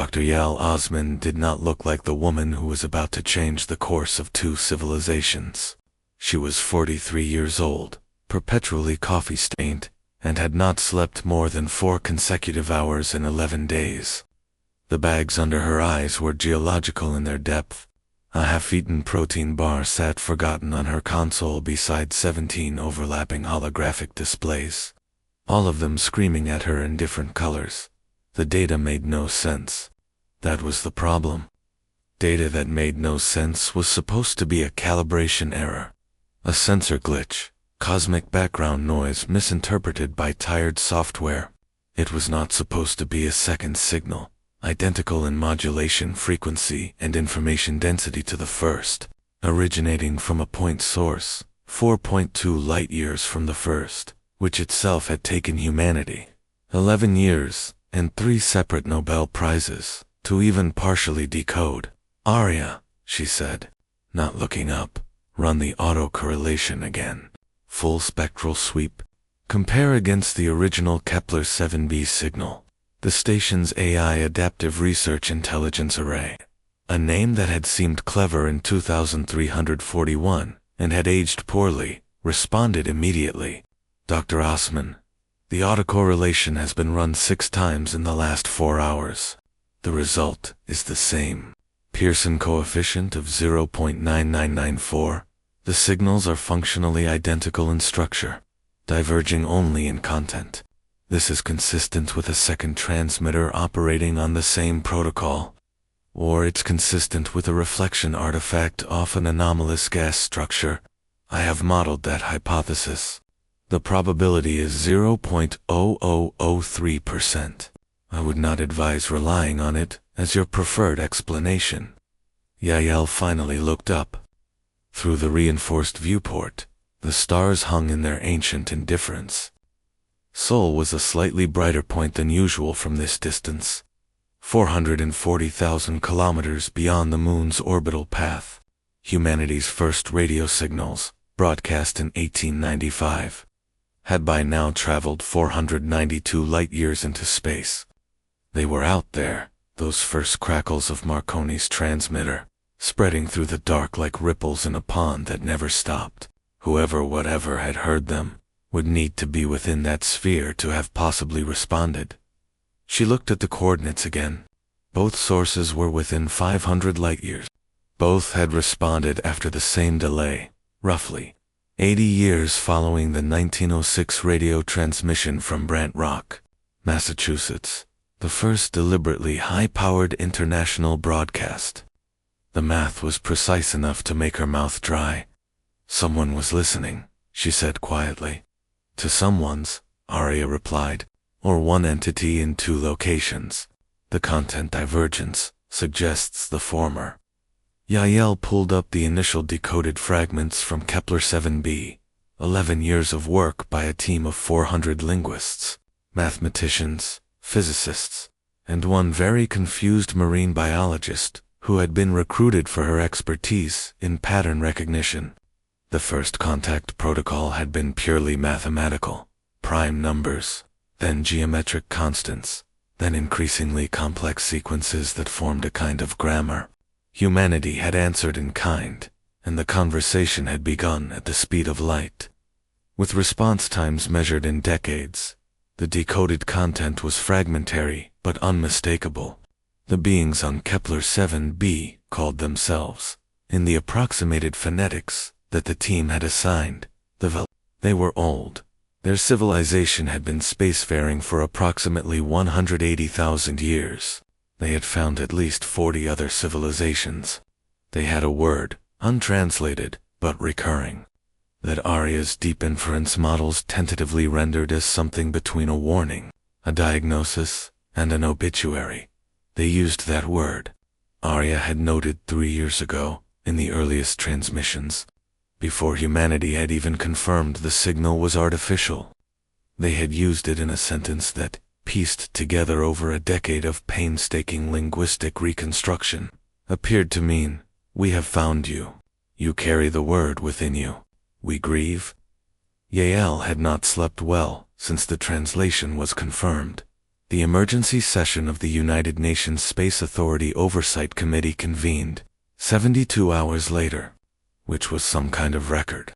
Dr. Yael Osman did not look like the woman who was about to change the course of two civilizations. She was 43 years old, perpetually coffee-stained, and had not slept more than 4 consecutive hours in 11 days. The bags under her eyes were geological in their depth. A half-eaten protein bar sat forgotten on her console beside 17 overlapping holographic displays, all of them screaming at her in different colors. The data made no sense. That was the problem. Data that made no sense was supposed to be a calibration error, a sensor glitch, cosmic background noise misinterpreted by tired software. It was not supposed to be a second signal, identical in modulation frequency and information density to the first, originating from a point source, 4.2 light-years from the first, which itself had taken humanity 11 years and 3 separate Nobel Prizes to even partially decode. "Arya," she said, not looking up, "run the autocorrelation again. Full spectral sweep. Compare against the original Kepler 7b signal, the station's AI Adaptive Research Intelligence Array." A name that had seemed clever in 2341 and had aged poorly, responded immediately. "Dr. Osman, the autocorrelation has been run 6 times in the last 4 hours. The result is the same. Pearson coefficient of 0.9994. The signals are functionally identical in structure, diverging only in content. This is consistent with a second transmitter operating on the same protocol, or it's consistent with a reflection artifact off an anomalous gas structure. I have modeled that hypothesis. The probability is 0.0003%. I would not advise relying on it as your preferred explanation." Yael finally looked up. Through the reinforced viewport, the stars hung in their ancient indifference. Sol was a slightly brighter point than usual from this distance, 440,000 kilometers beyond the moon's orbital path. Humanity's first radio signals, broadcast in 1895, had by now traveled 492 light-years into space. They were out there, those first crackles of Marconi's transmitter, spreading through the dark like ripples in a pond that never stopped. Whoever whatever had heard them would need to be within that sphere to have possibly responded. She looked at the coordinates again. Both sources were within 500 light-years. Both had responded after the same delay, roughly 80 years following the 1906 radio transmission from Brant Rock, Massachusetts, the first deliberately high-powered international broadcast. The math was precise enough to make her mouth dry. "Someone was listening," she said quietly. "To someone's," Arya replied, "or one entity in 2 locations. The content divergence suggests the former." Yael pulled up the initial decoded fragments from Kepler 7b, 11 years of work by a team of 400 linguists, mathematicians, physicists, and one very confused marine biologist who had been recruited for her expertise in pattern recognition. The first contact protocol had been purely mathematical, prime numbers, then geometric constants, then increasingly complex sequences that formed a kind of grammar. Humanity had answered in kind, and the conversation had begun at the speed of light. With response times measured in decades, the decoded content was fragmentary but unmistakable. The beings on Kepler 7b called themselves, in the approximated phonetics that the team had assigned, the Vel. They were old. Their civilization had been spacefaring for approximately 180,000 years. They had found at least 40 other civilizations. They had a word, untranslated, but recurring, that Arya's deep inference models tentatively rendered as something between a warning, a diagnosis, and an obituary. They used that word. Arya had noted 3 years ago, in the earliest transmissions, before humanity had even confirmed the signal was artificial. They had used it in a sentence that, pieced together over a decade of painstaking linguistic reconstruction, appeared to mean, "We have found you. You carry the word within you. We grieve." Yael had not slept well since the translation was confirmed. The emergency session of the United Nations Space Authority Oversight Committee convened 72 hours later, which was some kind of record.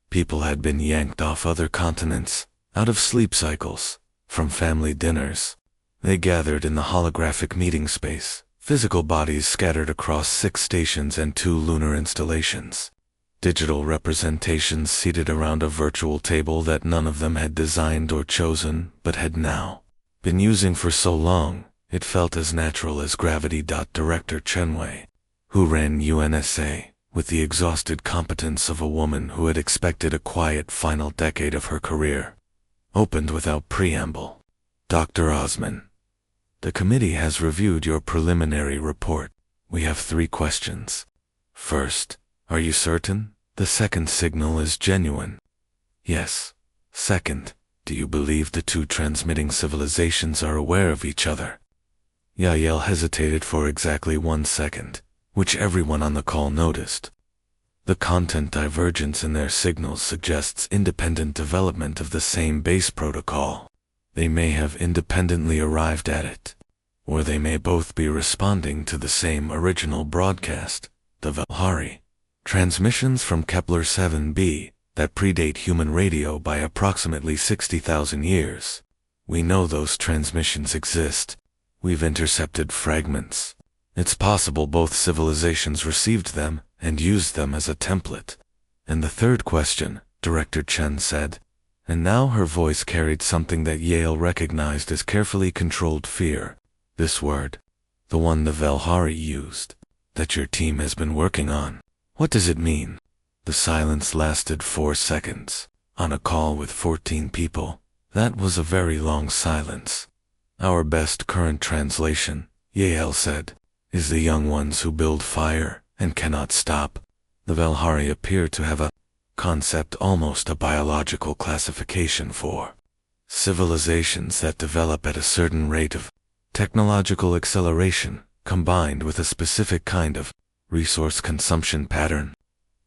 People had been yanked off other continents, out of sleep cycles, from family dinners. They gathered in the holographic meeting space, physical bodies scattered across 6 stations and 2 lunar installations. Digital representations seated around a virtual table that none of them had designed or chosen, but had now been using for so long, it felt as natural as gravity. Director Chenwei, who ran UNSA, with the exhausted competence of a woman who had expected a quiet final decade of her career, opened without preamble. Dr. Osman, the committee has reviewed your preliminary report. We have 3 questions. First, are you certain the second signal is genuine? Yes. Second, do you believe the 2 transmitting civilizations are aware of each other? Yael hesitated for exactly 1 second, which everyone on the call noticed. The content divergence in their signals suggests independent development of the same base protocol. They may have independently arrived at it, or they may both be responding to the same original broadcast, the Velhari. Transmissions from Kepler 7b that predate human radio by approximately 60,000 years. We know those transmissions exist. We've intercepted fragments. It's possible both civilizations received them and used them as a template. And the third question, Director Chen said, and now her voice carried something that Yale recognized as carefully controlled fear. This word, the one the Velhari used, that your team has been working on. What does it mean? The silence lasted 4 seconds. On a call with 14 people, that was a very long silence. Our best current translation, Yael said, is the young ones who build fire and cannot stop. The Velhari appear to have a concept, almost a biological classification for civilizations that develop at a certain rate of technological acceleration, combined with a specific kind of resource consumption pattern.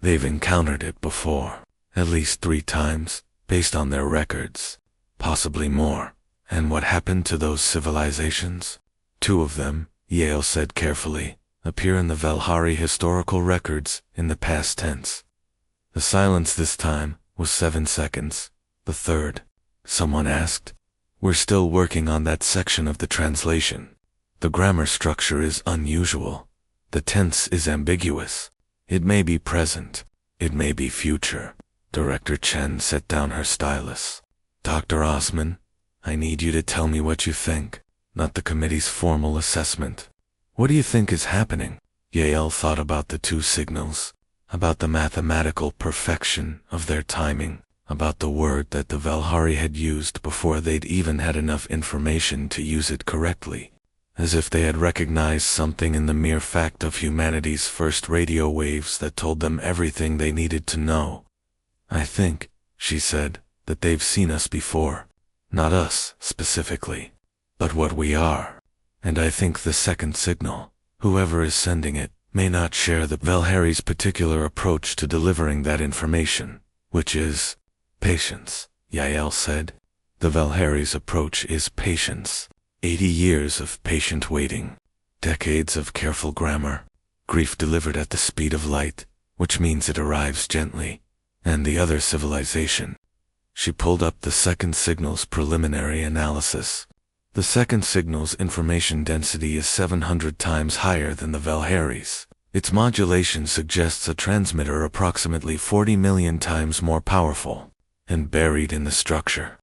They've encountered it before, at least 3 times, based on their records, possibly more. And what happened to those civilizations? 2 of them, Yale said carefully, appear in the Velhari historical records in the past tense. The silence this time was 7 seconds. The third, someone asked. We're still working on that section of the translation. The grammar structure is unusual. The tense is ambiguous. It may be present. It may be future. Director Chen set down her stylus. Dr. Osman, I need you to tell me what you think, not the committee's formal assessment. What do you think is happening? Yael thought about the 2 signals, about the mathematical perfection of their timing, about the word that the Velhari had used before they'd even had enough information to use it correctly, as if they had recognized something in the mere fact of humanity's first radio waves that told them everything they needed to know. I think, she said, that they've seen us before. Not us, specifically, but what we are. And I think the second signal, whoever is sending it, may not share the Velhari's particular approach to delivering that information, which is patience, Yael said. The Velhari's approach is patience. 80 years of patient waiting, decades of careful grammar, grief delivered at the speed of light, which means it arrives gently, and the other civilization. She pulled up the second signal's preliminary analysis. The second signal's information density is 700 times higher than the Velhari's. Its modulation suggests a transmitter approximately 40 million times more powerful, and buried in the structure,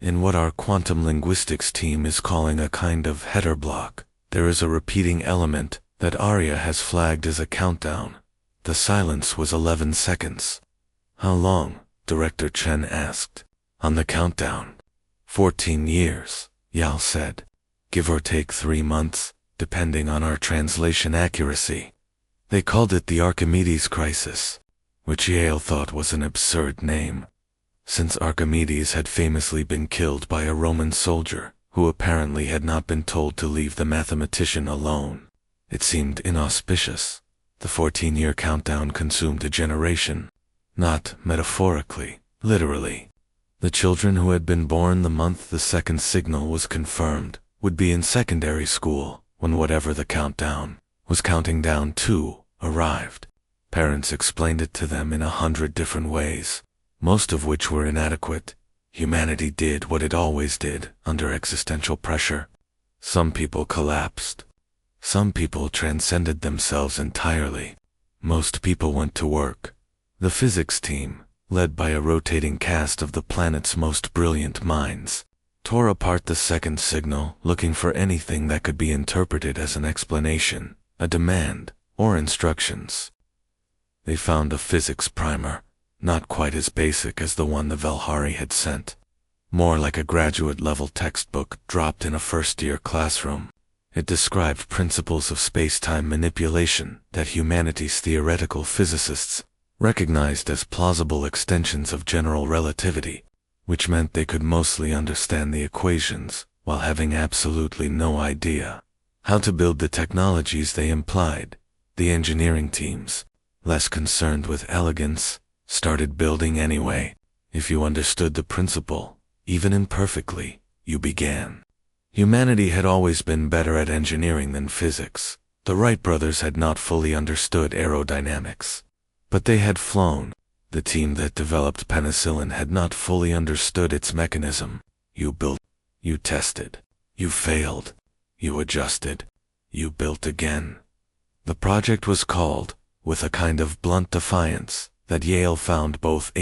in what our quantum linguistics team is calling a kind of header block, there is a repeating element that Arya has flagged as a countdown. The silence was 11 seconds. How long? Director Chen asked. On the countdown. 14 years, Yao said. Give or take 3 months, depending on our translation accuracy. They called it the Archimedes crisis, which Yale thought was an absurd name, since Archimedes had famously been killed by a Roman soldier who apparently had not been told to leave the mathematician alone. It seemed inauspicious. The 14-year countdown consumed a generation. Not metaphorically, literally. The children who had been born the month the second signal was confirmed would be in secondary school when whatever the countdown was counting down to arrived. Parents explained it to them in 100 different ways, most of which were inadequate. Humanity did what it always did under existential pressure. Some people collapsed. Some people transcended themselves entirely. Most people went to work. The physics team, led by a rotating cast of the planet's most brilliant minds, tore apart the second signal, looking for anything that could be interpreted as an explanation, a demand, or instructions. They found a physics primer, not quite as basic as the one the Velhari had sent. More like a graduate-level textbook dropped in a first-year classroom. It described principles of space-time manipulation that humanity's theoretical physicists recognized as plausible extensions of general relativity, which meant they could mostly understand the equations while having absolutely no idea how to build the technologies they implied. The engineering teams, less concerned with elegance, started building anyway. If you understood the principle, even imperfectly, you began. Humanity had always been better at engineering than physics. The Wright brothers had not fully understood aerodynamics, but they had flown. The team that developed penicillin had not fully understood its mechanism. You built, you tested, you failed, you adjusted, you built again. The project was called, with a kind of blunt defiance that Yale found both